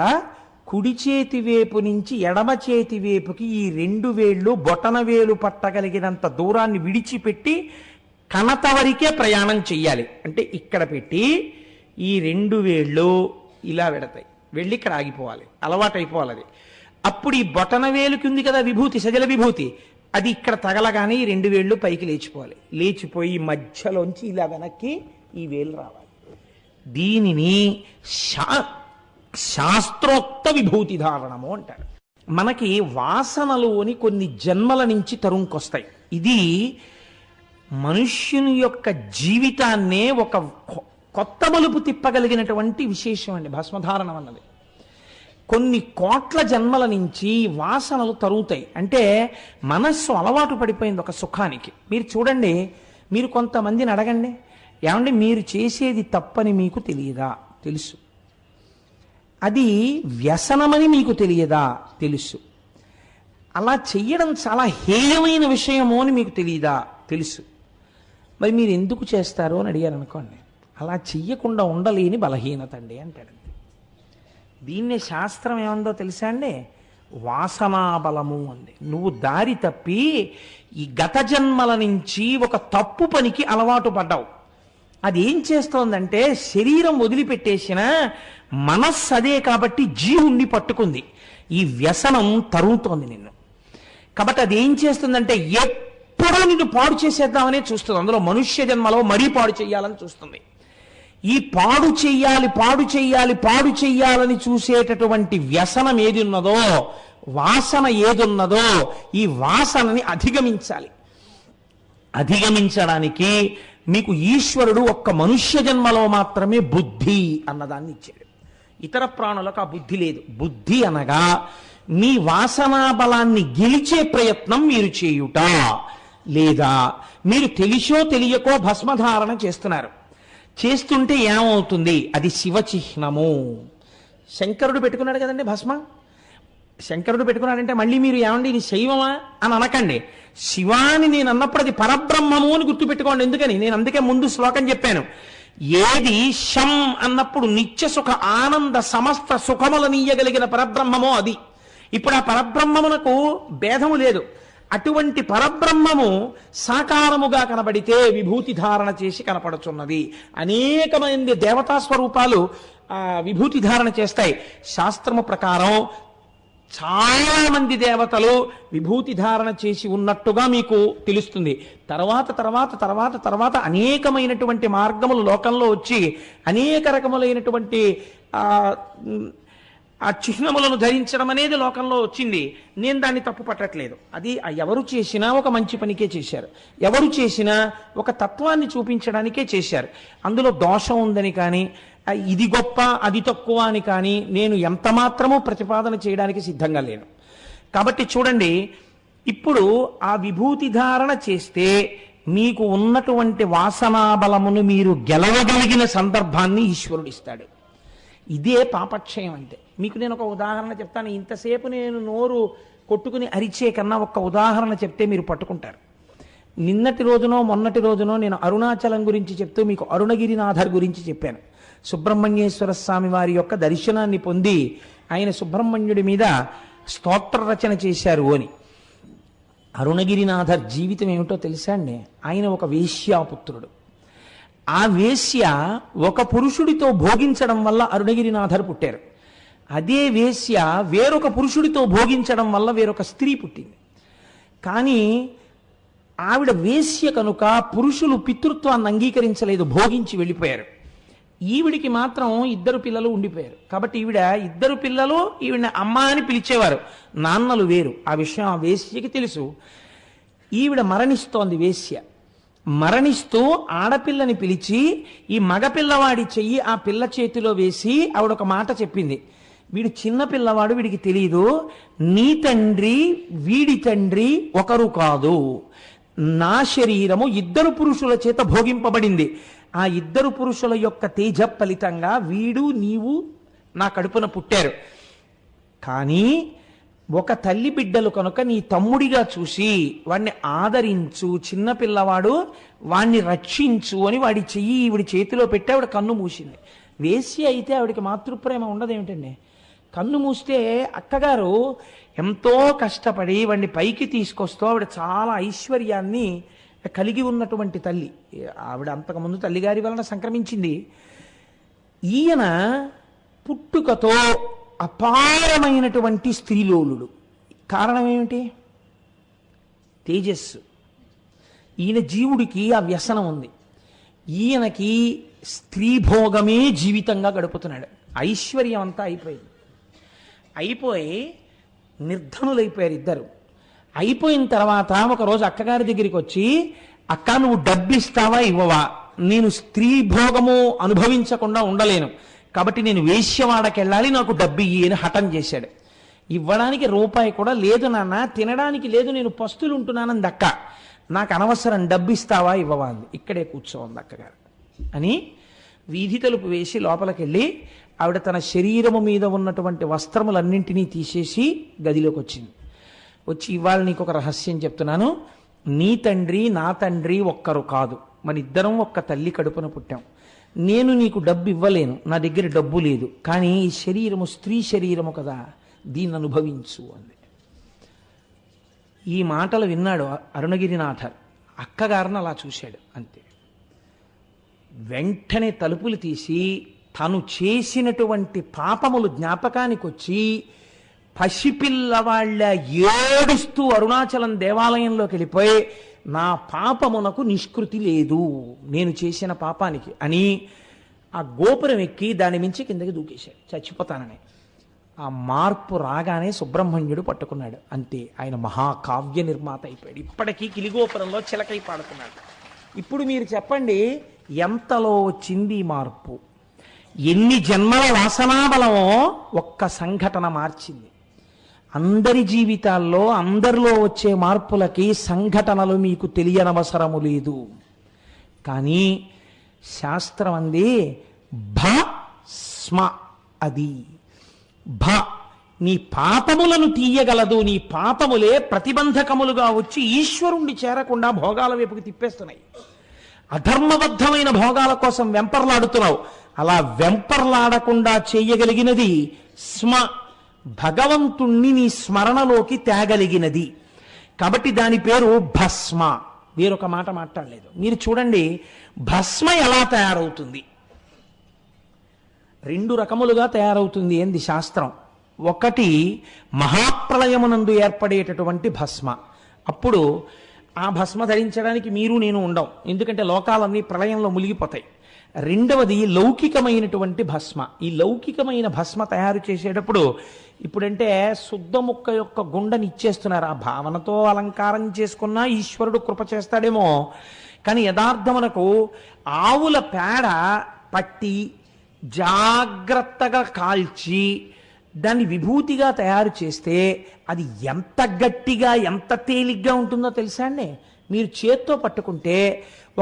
కుడి చేతి వేపు నుంచి ఎడమ చేతి వేపుకి ఈ 2 వేళ్ళు బొటన వేలు పట్టగలిగినంత దూరాన్ని విడిచిపెట్టి కనత వరకే ప్రయాణం చెయ్యాలి. అంటే ఇక్కడ పెట్టి ఈ 2 వేళ్ళు ఇలా వెడతాయి, వెళ్ళి ఇక్కడ ఆగిపోవాలి, అలవాటు అయిపోవాలి అది. అప్పుడు ఈ బొటన వేలుకి ఉంది కదా విభూతి, సజల విభూతి, అది ఇక్కడ తగలగానే ఈ 2 వేళ్ళు పైకి లేచిపోవాలి. లేచిపోయి మధ్యలోంచి ఇలా వెనక్కి ఈ వేలు రావాలి. దీనిని శాస్త్రోక్త విభూతి ధారణము అంటారు. మనకి వాసనలోని కొన్ని జన్మల నుంచి తరుంకొస్తాయి. ఇది మనుష్యుని యొక్క జీవితాన్నే ఒక కొత్త మలుపు తిప్పగలిగినటువంటి విశేషం అండి భస్మధారణం అన్నది. కొన్ని కోట్ల జన్మల నుంచి వాసనలు తరుగుతాయి. అంటే మనస్సు అలవాటు పడిపోయింది ఒక సుఖానికి. మీరు చూడండి, మీరు కొంతమందిని అడగండి, ఏమండి మీరు చేసేది తప్పని మీకు తెలియదా? తెలుసు. అది వ్యసనమని మీకు తెలియదా? తెలుసు. అలా చెయ్యడం చాలా హేయమైన విషయము అని మీకు తెలియదా? తెలుసు. మరి మీరు ఎందుకు చేస్తారు అని అడిగారు అనుకోండి, అలా చెయ్యకుండా ఉండలేని బలహీనత అండి అంటాడు. దీన్నే శాస్త్రం ఏమందో తెలుసా అండి? వాసనాబలము అంది. నువ్వు దారి తప్పి ఈ గత జన్మల నుంచి ఒక తప్పు పనికి అలవాటు పడ్డావు. అది ఏం చేస్తోందంటే శరీరం వదిలిపెట్టేసిన మనస్సు అదే కాబట్టి జీవుణ్ణి పట్టుకుంది. ఈ వ్యసనం తరుగుతోంది నిన్ను. కాబట్టి అది ఏం చేస్తుందంటే ఎప్పుడూ నిన్ను పాడు చేసేద్దామనే చూస్తుంది. అందులో మనుష్య జన్మలో మరీ పాడు చేయాలని చూస్తుంది. ఈ పాడు చెయ్యాలి పాడు చెయ్యాలి పాడు చెయ్యాలని చూసేటటువంటి వ్యసనం ఏది ఉన్నదో, వాసన ఏదున్నదో, ఈ వాసనని అధిగమించాలి. అధిగమించడానికి మీకు ఈశ్వరుడు ఒక్క మనుష్య జన్మలో మాత్రమే బుద్ధి అన్నదాన్ని ఇచ్చాడు. ఇతర ప్రాణులకు ఆ బుద్ధి లేదు. బుద్ధి అనగా మీ వాసనా బలాన్ని గెలిచే ప్రయత్నం మీరు చేయుట, లేదా మీరు తెలిసో తెలియకో భస్మధారణ చేస్తున్నారు. చేస్తుంటే ఏమవుతుంది? అది శివచిహ్నము. శంకరుడు పెట్టుకున్నాడు కదండి భస్మ. శంకరుడు పెట్టుకున్నాడంటే మళ్ళీ మీరు ఏమండి ఇది శైవమా అని అనకండి. శివాని నేను అన్నప్పుడు అది పరబ్రహ్మము అని గుర్తుపెట్టుకోండి. ఎందుకని నేను అందుకే ముందు శ్లోకం చెప్పాను. ఏది శం అన్నప్పుడు నిత్య సుఖ ఆనంద సమస్త సుఖములనీయగలిగిన పరబ్రహ్మమో అది. ఇప్పుడు ఆ పరబ్రహ్మమునకు భేదము లేదు. అటువంటి పరబ్రహ్మము సాకారముగా కనబడితే విభూతి ధారణ చేసి కనపడుచున్నది. అనేకమంది దేవతా స్వరూపాలు విభూతి ధారణ చేస్తాయి. శాస్త్రము ప్రకారం చాలా మంది దేవతలు విభూతి ధారణ చేసి ఉన్నట్టుగా మీకు తెలుస్తుంది. తర్వాత తర్వాత తర్వాత తర్వాత అనేకమైనటువంటి మార్గములు లోకంలో వచ్చి అనేక రకములైనటువంటి ఆ చిహ్నములను ధరించడం అనేది లోకంలో వచ్చింది. నేను దాన్ని తప్పు పట్టట్లేదు. అది ఎవరు చేసినా ఒక మంచి పనికే చేశారు. ఎవరు చేసినా ఒక తత్వాన్ని చూపించడానికే చేశారు. అందులో దోషం ఉందని కానీ ఇది గొప్ప అది తక్కువ అని కానీ నేను ఎంత మాత్రమూ ప్రతిపాదన చేయడానికి సిద్ధంగా లేను. కాబట్టి చూడండి, ఇప్పుడు ఆ విభూతి ధారణ చేస్తే మీకు ఉన్నటువంటి వాసనాబలమును మీరు గెలవగలిగిన సందర్భాన్ని ఈశ్వరుడు ఇస్తాడు. ఇదే పాపక్షయం అంటే. మీకు నేను ఒక ఉదాహరణ చెప్తాను. ఇంతసేపు నేను నోరు కొట్టుకుని అరిచే కన్నా ఒక్క ఉదాహరణ చెప్తే మీరు పట్టుకుంటారు. నిన్నటి రోజునో మొన్నటి రోజునో నేను అరుణాచలం గురించి చెప్తూ మీకు అరుణగిరినాథర్ గురించి చెప్పాను. సుబ్రహ్మణ్యేశ్వర స్వామి వారి యొక్క దర్శనాన్ని పొంది ఆయన సుబ్రహ్మణ్యుడి మీద స్తోత్ర రచన చేశారు అని. అరుణగిరినాథర్ జీవితం ఏమిటో తెలుసా అండి? ఆయన ఒక వేశ్యాపుత్రుడు. ఆ వేశ్య ఒక పురుషుడితో భోగించడం వల్ల అరుణగిరినాథర్ పుట్టారు. అదే వేశ్య వేరొక పురుషుడితో భోగించడం వల్ల వేరొక స్త్రీ పుట్టింది. కానీ ఆవిడ వేశ్య కనుక పురుషులు పితృత్వాన్ని అంగీకరించలేదు, భోగించి వెళ్ళిపోయారు. ఈవిడికి మాత్రం 2 పిల్లలు ఉండిపోయారు. కాబట్టి ఈవిడ 2 పిల్లలు ఈవిడ అమ్మ అని పిలిచేవారు, నాన్నలు వేరు. ఆ విషయం ఆ వేశ్యకి తెలుసు. ఈవిడ మరణిస్తోంది. వేశ్య మరణిస్తూ ఆడపిల్లని పిలిచి ఈ మగపిల్లవాడి చెయ్యి ఆ పిల్ల చేతిలో వేసి ఆవిడ ఒక మాట చెప్పింది. వీడు చిన్న పిల్లవాడు, వీడికి తెలియదు, నీ తండ్రి వీడి తండ్రి ఒకరు కాదు. నా శరీరము 2 పురుషుల చేత భోగింపబడింది. ఆ 2 పురుషుల యొక్క తేజ ఫలితంగా వీడు నీవు నా కడుపున పుట్టారు. కానీ ఒక తల్లి బిడ్డలు కనుక నీ తమ్ముడిగా చూసి వాడిని ఆదరించు, చిన్నపిల్లవాడు వాణ్ణి రక్షించు అని వాడి చెయ్యి ఈవిడి చేతిలో పెట్టి ఆవిడ కన్ను మూసింది. వేశ్య అయితే ఆవిడికి మాతృప్రేమ ఉండదేమిటండి? కన్ను మూస్తే అక్కగారు ఎంతో కష్టపడి వాడిని పైకి తీసుకొస్తూ ఆవిడ చాలా ఐశ్వర్యాన్ని కలిగి ఉన్నటువంటి తల్లి. ఆవిడ అంతకుముందు తల్లిగారి వలన సంక్రమించింది. ఈయన పుట్టుకతో అపారమైనటువంటి స్త్రీలోలుడు. కారణం ఏమిటి? తేజస్సు. ఈయన జీవుడికి ఆ వ్యసనం ఉంది. ఈయనకి స్త్రీభోగమే జీవితంగా గడుపుతున్నాడు. ఐశ్వర్యం అంతా అయిపోయింది. అయిపోయి నిర్ధనులైపోయారు ఇద్దరు. అయిపోయిన తర్వాత ఒకరోజు అక్కగారి దగ్గరికి వచ్చి, అక్క నువ్వు డబ్బిస్తావా ఇవ్వవా, నేను స్త్రీ భోగము అనుభవించకుండా ఉండలేను, కాబట్టి నేను వేశ్యవాడకి వెళ్ళాలి, నాకు డబ్బు ఇయ్యి అని హఠం చేశాడు. ఇవ్వడానికి రూపాయి కూడా లేదు నాన్న, తినడానికి లేదు, నేను పస్తులు ఉంటున్నానంది అక్క. నాకు అనవసరం, డబ్బిస్తావా ఇవ్వవా అంది. ఇక్కడే కూర్చోంది అక్కగారు అని వీధి తలుపు వేసి లోపలికి వెళ్ళి ఆవిడ తన శరీరము మీద ఉన్నటువంటి వస్త్రములన్నింటినీ తీసేసి గదిలోకి వచ్చింది. వచ్చి, ఇవాళ నీకు ఒక రహస్యం చెప్తున్నాను, నీ తండ్రి నా తండ్రి ఒక్కరు కాదు, మన ఇద్దరం ఒక్క తల్లి కడుపున పుట్టాం. నేను నీకు డబ్బు ఇవ్వలేను, నా దగ్గర డబ్బు లేదు, కానీ ఈ శరీరము స్త్రీ శరీరము కదా, దీన్ని అనుభవించు అంది. ఈ మాటలు విన్నాడు అరుణగిరినాథర్. అక్కగారిని అలా చూశాడు అంతే. వెంటనే తలుపులు తీసి తను చేసినటువంటి పాపములు జ్ఞాపకానికి వచ్చి పసిపిల్లవాళ్ళ ఏడుస్తూ అరుణాచలం దేవాలయంలోకి వెళ్ళిపోయి, నా పాపమునకు నిష్కృతి లేదు, నేను చేసిన పాపానికి అని ఆ గోపురం ఎక్కి దాని మించి కిందకి దూకేశాడు చచ్చిపోతానని. ఆ మార్పు రాగానే సుబ్రహ్మణ్యుడు పట్టుకున్నాడు అంతే. ఆయన మహాకావ్య నిర్మాత అయిపోయాడు. ఇప్పటికీ కిలిగోపురంలో చిలకై పాడుతున్నాడు. ఇప్పుడు మీరు చెప్పండి, ఎంతలో వచ్చింది ఈ మార్పు? ఎన్ని జన్మల వాసనాబలమో ఒక్క సంఘటన మార్చింది. అందరి జీవితాల్లో అందరిలో వచ్చే మార్పులకి సంఘటనలు మీకు తెలియనవసరము లేదు. కానీ శాస్త్రం అంది భస్మ, అది నీ పాపములను తీయగలదు. నీ పాపములే ప్రతిబంధకములుగా వచ్చి ఈశ్వరుణ్ణి చేరకుండా భోగాల వైపుకి తిప్పేస్తున్నాయి. అధర్మబద్ధమైన భోగాల కోసం వెంపర్లాడుతున్నావు. అలా వెంపర్లాడకుండా చేయగలిగినది స్మ, భగవంతుణ్ణి నీ స్మరణలోకి తేగలిగినది. కాబట్టి దాని పేరు భస్మ. వేరొక మాట మాట్లాడలేదు. మీరు చూడండి, భస్మ ఎలా తయారవుతుంది? 2 రకములుగా తయారవుతుంది ఏంది శాస్త్రం. ఒకటి మహాప్రళయమునందు ఏర్పడేటటువంటి భస్మ. అప్పుడు ఆ భస్మ ధరించడానికి మీరు నేను ఉండం, ఎందుకంటే లోకాలన్నీ ప్రళయంలో మునిగిపోతాయి. రెండవది లౌకికమైనటువంటి భస్మ. ఈ లౌకికమైన భస్మ తయారు చేసేటప్పుడు ఇప్పుడంటే శుద్ధ ముక్క యొక్క గుండని ఇచ్చేస్తున్నారు. ఆ భావనతో అలంకారం చేసుకున్నా ఈశ్వరుడు కృప చేస్తాడేమో. కానీ యథార్థమునకు ఆవుల పేడ పట్టి జాగ్రత్తగా కాల్చి దాన్ని విభూతిగా తయారు చేస్తే అది ఎంత గట్టిగా ఎంత తేలిగ్గా ఉంటుందో తెలుసా అండి? మీరు చేత్తో పట్టుకుంటే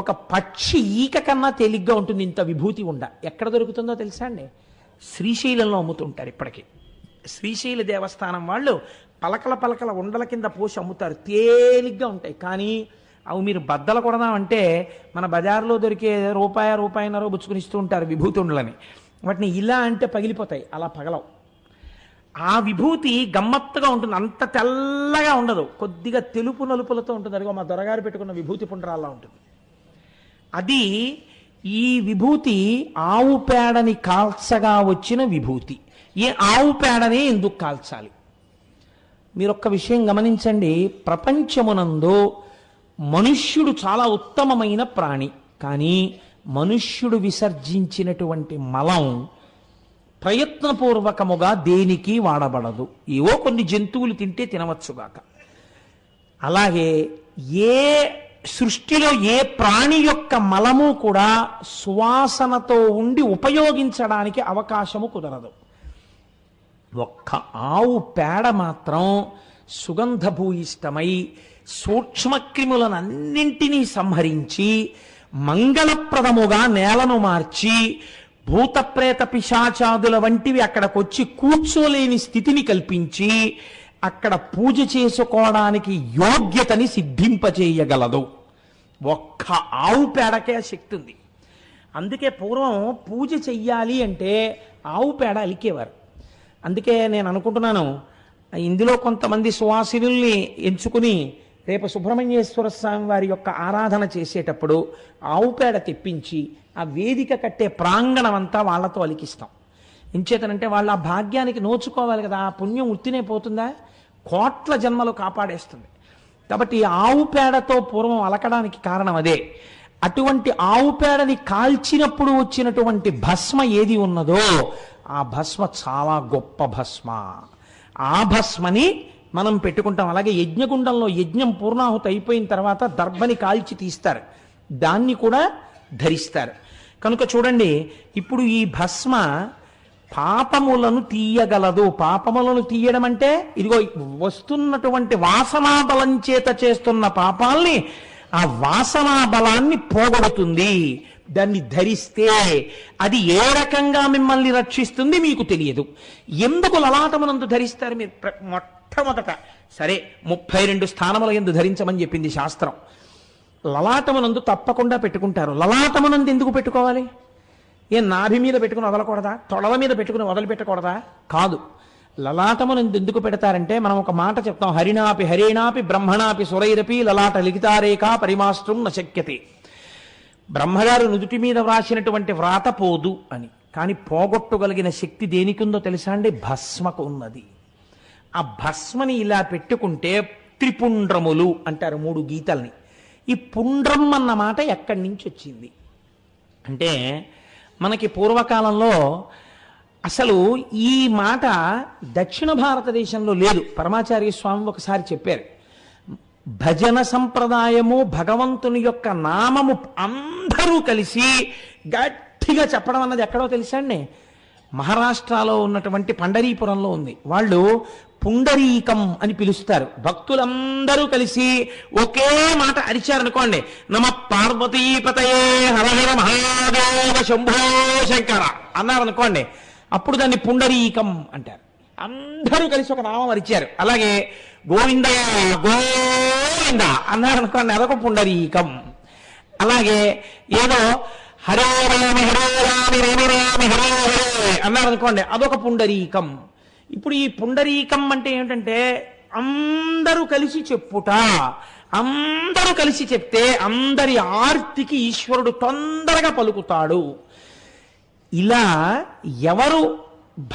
ఒక పక్షి ఈక కన్నా తేలిగ్గా ఉంటుంది. ఇంత విభూతి ఉండ ఎక్కడ దొరుకుతుందో తెలుసా అండి? శ్రీశైలంలో అమ్ముతుంటారు. ఇప్పటికీ శ్రీశైల దేవస్థానం వాళ్ళు పలకల పలకల ఉండల కింద పోసి అమ్ముతారు. తేలిగ్గా ఉంటాయి. కానీ అవి మీరు బద్దలు కొడదామంటే మన బజార్లో దొరికే రూపాయన్నర బుచ్చుకుని ఇస్తూ ఉంటారు విభూతి ఉండలని. వాటిని ఇలా అంటే పగిలిపోతాయి, అలా పగలవు. ఆ విభూతి గమ్మత్తుగా ఉంటుంది. అంత తెల్లగా ఉండదు, కొద్దిగా తెలుపు నలుపులతో ఉంటుంది. అదిగో మా దొరగారు పెట్టుకున్న విభూతి పుండ్రాల్లా ఉంటుంది. అది ఈ విభూతి ఆవు పేడని కాల్చగా వచ్చిన విభూతి. ఏ ఆవు పేడనే ఎందుకు కాల్చాలి? మీరొక్క విషయం గమనించండి. ప్రపంచమునందు మనుష్యుడు చాలా ఉత్తమమైన ప్రాణి. కానీ మనుష్యుడు విసర్జించినటువంటి మలం ప్రయత్నపూర్వకముగా దేనికి వాడబడదు. ఏవో కొన్ని జంతువులు తింటే తినవచ్చుగాక. అలాగే ఏ సృష్టిలో ఏ ప్రాణి యొక్క మలము కూడా సువాసనతో ఉండి ఉపయోగించడానికి అవకాశము కుదరదు. ఒక్క ఆవు పేడ మాత్రం సుగంధభూయిష్టమై సూక్ష్మక్రిములనన్నింటినీ సంహరించి మంగళప్రదముగా నేలను మార్చి భూతప్రేత పిశాచాదుల వంటివి అక్కడికొచ్చి కూర్చోలేని స్థితిని కల్పించి అక్కడ పూజ చేసుకోవడానికి యోగ్యతని సిద్ధింపచేయగలదు. ఒక్క ఆవు పేడకే శక్తి ఉంది. అందుకే పూర్వం పూజ చెయ్యాలి అంటే ఆవు పేడ అలికేవారు. అందుకే నేను అనుకుంటున్నాను, ఇందులో కొంతమంది సువాసినుల్ని ఎంచుకుని రేపు సుబ్రహ్మణ్యేశ్వర స్వామి వారి యొక్క ఆరాధన చేసేటప్పుడు ఆవు పేడ తెప్పించి ఆ వేదిక కట్టే ప్రాంగణం అంతా వాళ్లతో అలికిస్తాం. ఎంచేతనంటే వాళ్ళు ఆ భాగ్యానికి నోచుకోవాలి కదా. ఆ పుణ్యం ఉత్తినే పోతుందా? కోట్ల జన్మలు కాపాడేస్తుంది. కాబట్టి ఆవు పేడతో పూర్వం అలకడానికి కారణం అదే. అటువంటి ఆవు పేడని కాల్చినప్పుడు వచ్చినటువంటి భస్మ ఏది ఉన్నదో ఆ భస్మ చాలా గొప్ప భస్మ. ఆ భస్మని మనం పెట్టుకుంటాం. అలాగే యజ్ఞగుండంలో యజ్ఞం పూర్ణాహుతి అయిపోయిన తర్వాత దర్భని కాల్చి తీస్తారు, దాన్ని కూడా ధరిస్తారు. కనుక చూడండి, ఇప్పుడు ఈ భస్మ పాపములను తీయగలదు. పాపములను తీయడం అంటే ఇదిగో వస్తున్నటువంటి వాసనా బలం చేత చేస్తున్న పాపాల్ని, ఆ వాసనా బలాన్ని పోగొడుతుంది. దాన్ని ధరిస్తే అది ఏ రకంగా మిమ్మల్ని రక్షిస్తుంది మీకు తెలియదు. ఎందుకు లలాటమునందు ధరిస్తారు మీరు? మొట్టమొదట సరే 32 స్థానముల యందు ధరించమని చెప్పింది శాస్త్రం. లలాటమునందు తప్పకుండా పెట్టుకుంటారు. లలాటమునందు ఎందుకు పెట్టుకోవాలి? నాభి మీద పెట్టుకుని వదలకూడదా? తొడల మీద పెట్టుకుని వదిలిపెట్టకూడదా? కాదు. లలాటమునందు ఎందుకు పెడతారంటే, మనం ఒక మాట చెప్తాం, హరిణాపి హరేణాపి బ్రహ్మణాపి సురైరపి లలాట లిఖితారేఖా పరిమాస్త్రం న శక్యతే. బ్రహ్మగారు నుదుటి మీద వ్రాసినటువంటి వ్రాత పోదు అని. కానీ పోగొట్టగలిగిన శక్తి దేనికిందో తెలుసా అండి? భస్మకు ఉన్నది. ఆ భస్మని ఇలా పెట్టుకుంటే త్రిపుండ్రములు అంటారు 3 గీతల్ని. ఈ పుండ్రం అన్న మాట ఎక్కడి నుంచి వచ్చింది అంటే, మనకి పూర్వకాలంలో అసలు ఈ మాట దక్షిణ భారతదేశంలో లేదు. పరమాచార్య స్వామి ఒకసారి చెప్పారు, భజన సంప్రదాయము, భగవంతుని యొక్క నామము అందరూ కలిసి గట్టిగా చెప్పడం అన్నది ఎక్కడో తెలుసా అండి? మహారాష్ట్రలో ఉన్నటువంటి పండరీపురంలో ఉంది. వాళ్ళు పుండరీకం అని పిలుస్తారు. భక్తులందరూ కలిసి ఒకే మాట అరిచారనుకోండి, నమ పార్వతీపతయే హర హర మహాదేవ శంభో శంకర అన్నారనుకోండి, అప్పుడు దాన్ని పుండరీకం అంటారు. అందరూ కలిసి ఒక నామం అరిచారు. అలాగే గోవింద గోవింద అన్నారనుకోండి, అదొక పుండరీకం. అలాగే ఏదో హరే రామి హరే రామి రామి రామి హరే హరే అన్నారనుకోండి, అదొక పుండరీకం. ఇప్పుడు ఈ పుండరీకం అంటే ఏమిటంటే అందరూ కలిసి చెప్పుట. అందరూ కలిసి చెప్తే అందరి ఆర్తికి ఈశ్వరుడు తొందరగా పలుకుతాడు. ఇలా ఎవరు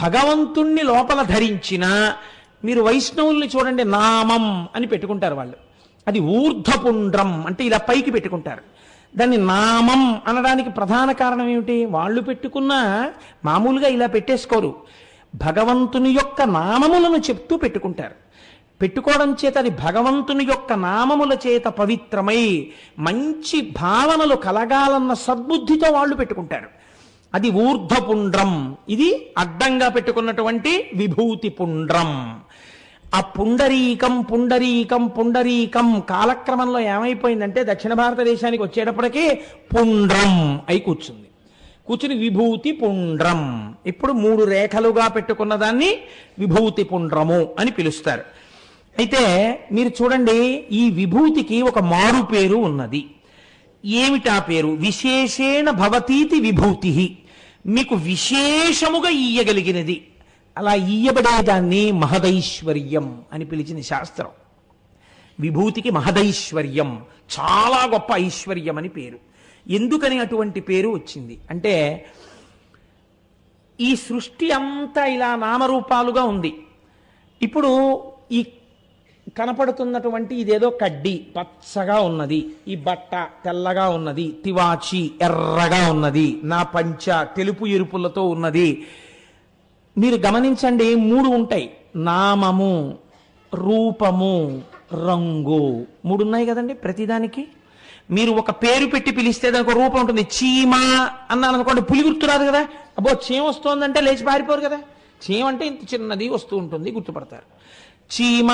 భగవంతుణ్ణి లోపల ధరించినా, మీరు వైష్ణవుల్ని చూడండి, నామం అని పెట్టుకుంటారు వాళ్ళు. అది ఊర్ధ్వపుండ్రం అంటే ఇలా పైకి పెట్టుకుంటారు. దాన్ని నామం అనడానికి ప్రధాన కారణం ఏమిటి? వాళ్ళు పెట్టుకున్న మామూలుగా ఇలా పెట్టేసుకోరు, భగవంతుని యొక్క నామములను చెప్తూ పెట్టుకుంటారు. పెట్టుకోవడం చేత అది భగవంతుని యొక్క నామముల చేత పవిత్రమై మంచి భావనలు కలగాలన్న సద్బుద్ధితో వాళ్ళు పెట్టుకుంటారు. అది ఊర్ధ్వపుండ్రం. ఇది అడ్డంగా పెట్టుకున్నటువంటి విభూతి పుండ్రం. ఆ పుండరీకం పుండరీకం పుండరీకం కాలక్రమంలో ఏమైపోయిందంటే, దక్షిణ భారతదేశానికి వచ్చేటప్పటికీ పుండ్రం అయి కూర్చుని విభూతి పుండ్రం. ఇప్పుడు 3 రేఖలుగా పెట్టుకున్న దాన్ని విభూతి పుండ్రము అని పిలుస్తారు. అయితే మీరు చూడండి, ఈ విభూతికి ఒక మారు పేరు ఉన్నది. ఏమిటా పేరు? విశేషేణ భవతీతి విభూతి. మీకు విశేషముగా ఇయ్యగలిగినది. అలా ఇయ్యబడేదాన్ని మహదైశ్వర్యం అని పిలిచిన శాస్త్రం. విభూతికి మహదైశ్వర్యం, చాలా గొప్ప ఐశ్వర్యం అని పేరు. ఎందుకని అటువంటి పేరు వచ్చింది అంటే, ఈ సృష్టి అంతా ఇలా నామరూపాలుగా ఉంది. ఇప్పుడు ఈ కనపడుతున్నటువంటి ఇదేదో కడ్డీ పచ్చగా ఉన్నది, ఈ బట్ట తెల్లగా ఉన్నది, తివాచి ఎర్రగా ఉన్నది, నా పంచ తెలుపు ఎరుపులతో ఉన్నది. మీరు గమనించండి, 3 ఉంటాయి: నామము, రూపము, రంగు. 3 ఉన్నాయి కదండి ప్రతిదానికి. మీరు ఒక పేరు పెట్టి పిలిస్తే దానికి ఒక రూపం ఉంటుంది. చీమ అన్నాను అనుకోండి, పులి గుర్తురాదు కదా. అబ్బో చీమ వస్తుందంటే లేచి పారిపోరు కదా. చీమ అంటే ఇంత చిన్నది వస్తూ ఉంటుంది, గుర్తుపడతారు. చీమ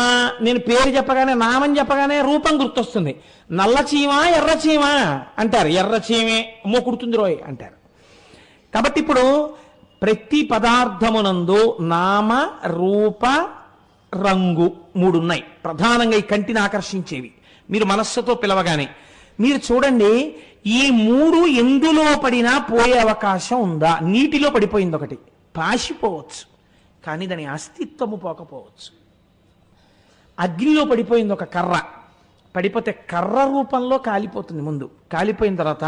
నేను పేరు చెప్పగానే, నామం చెప్పగానే రూపం గుర్తొస్తుంది. నల్ల చీమ ఎర్ర చీమ అంటారు, ఎర్ర చీమే అమ్మో కుడుతుంది రోయ్ అంటారు. కాబట్టి ఇప్పుడు ప్రతి పదార్థమునందు నామ, రూప, రంగు 3 ఉన్నాయి. ప్రధానంగా ఈ కంటిని ఆకర్షించేవి. మీరు మనస్సుతో పిలవగానే మీరు చూడండి, ఈ 3 ఎందులో పడినా పోయే అవకాశం ఉందా? నీటిలో పడిపోయింది ఒకటి, పాసిపోవచ్చు, కానీ దాని అస్తిత్వము పోకపోవచ్చు. అగ్నిలో పడిపోయింది ఒక కర్ర, పడిపోతే కర్ర రూపంలో కాలిపోతుంది. ముందు కాలిపోయిన తర్వాత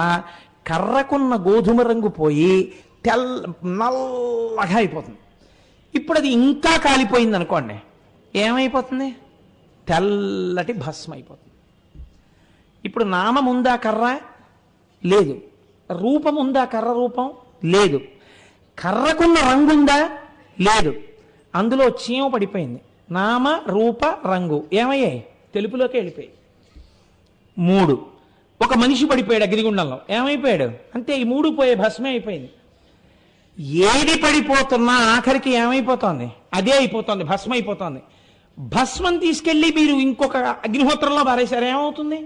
కర్రకున్న గోధుమ రంగు పోయి నల్లగా అయిపోతుంది. ఇప్పుడు అది ఇంకా కాలిపోయింది అనుకోండి, ఏమైపోతుంది? తెల్లటి భస్మ అయిపోతుంది. ఇప్పుడు నామం ఉందా? కర్ర లేదు. రూపం ఉందా? కర్ర రూపం లేదు. కర్రకున్న రంగు ఉందా? లేదు. అందులో చీమ పడిపోయింది. నామ రూప రంగు ఏమయ్యాయి? తెలుపులోకి వెళ్ళిపోయాయి. 3. ఒక మనిషి పడిపోయాడు అగ్నిగుండంలో, ఏమైపోయాడు? అంతే, ఈ 3 పోయే, భస్మే అయిపోయింది. ఏది పడిపోతున్నా ఆఖరికి ఏమైపోతోంది? అదే అయిపోతుంది, భస్మ అయిపోతుంది. భస్మం తీసుకెళ్ళి మీరు ఇంకొక అగ్నిహోత్రంలో పారేశారు, ఏమవుతుంది?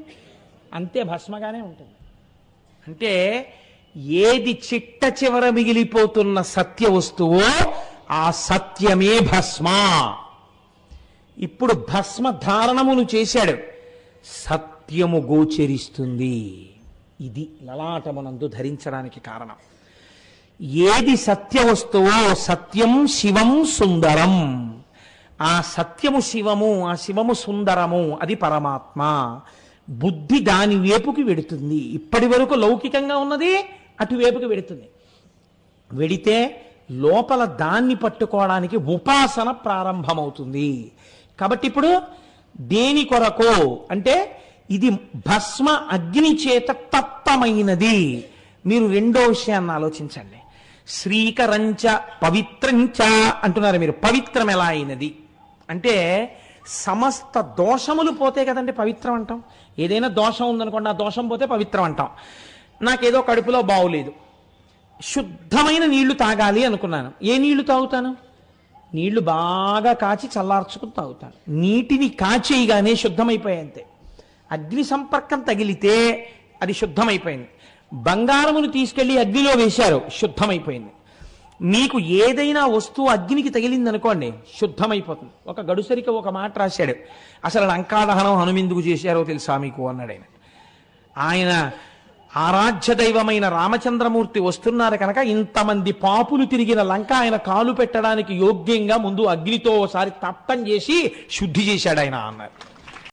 అంతే, భస్మగానే ఉంటుంది. అంటే ఏది చిట్ట చివర మిగిలిపోతున్న సత్య వస్తువో ఆ సత్యమే భస్మ. ఇప్పుడు భస్మ ధారణమును చేశాడు, సత్యము గోచరిస్తుంది. ఇది లలాటమునందు ధరించడానికి కారణం. ఏది సత్య వస్తువో సత్యం శివం సుందరం. ఆ సత్యము శివము, ఆ శివము సుందరము, అది పరమాత్మ. బుద్ధి దాని వైపుకి వెడుతుంది. ఇప్పటి వరకు లౌకికంగా ఉన్నది అటువైపుకి వెడుతుంది. వెడితే లోపల దాన్ని పట్టుకోవడానికి ఉపాసన ప్రారంభమవుతుంది. కాబట్టి ఇప్పుడు దేని కొరకు అంటే ఇది భస్మ అగ్ని చేత తప్తమైనది. మీరు రెండో విషయాన్ని ఆలోచించండి. శ్రీకరంచ పవిత్రంచ అంటున్నారు మీరు. పవిత్రం ఎలా అయినది అంటే సమస్త దోషములు పోతే కదండి పవిత్రం అంటాం. ఏదైనా దోషం ఉందనుకోండి, ఆ దోషం పోతే పవిత్రం అంటాం. నాకేదో కడుపులో బావులేదు, శుద్ధమైన నీళ్లు తాగాలి అనుకున్నాను. ఏ నీళ్లు తాగుతాను? నీళ్లు బాగా కాచి చల్లార్చుకుని తాగుతాను. నీటిని కాచేయగానే శుద్ధమైపోయాయి అంతే. అగ్ని సంపర్కం తగిలితే అది శుద్ధమైపోయింది. బంగారమును తీసుకెళ్లి అగ్నిలో వేశారు, శుద్ధమైపోయింది. మీకు ఏదైనా వస్తువు అగ్నికి తగిలింది అనుకోండి, శుద్ధమైపోతుంది. ఒక గడుసరికి ఒక మాట రాశాడు, అసలు లంకాదహనం హనుమెందుకు చేశారో తెలుసా మీకు అన్నాడు ఆయన. ఆయన ఆరాధ్య దైవమైన రామచంద్రమూర్తి వస్తున్నారు కనుక ఇంతమంది పాపులు తిరిగిన లంక ఆయన కాలు పెట్టడానికి యోగ్యంగా ముందు అగ్నితో ఒకసారి తప్తం చేసి శుద్ధి చేశాడు ఆయన అన్నారు.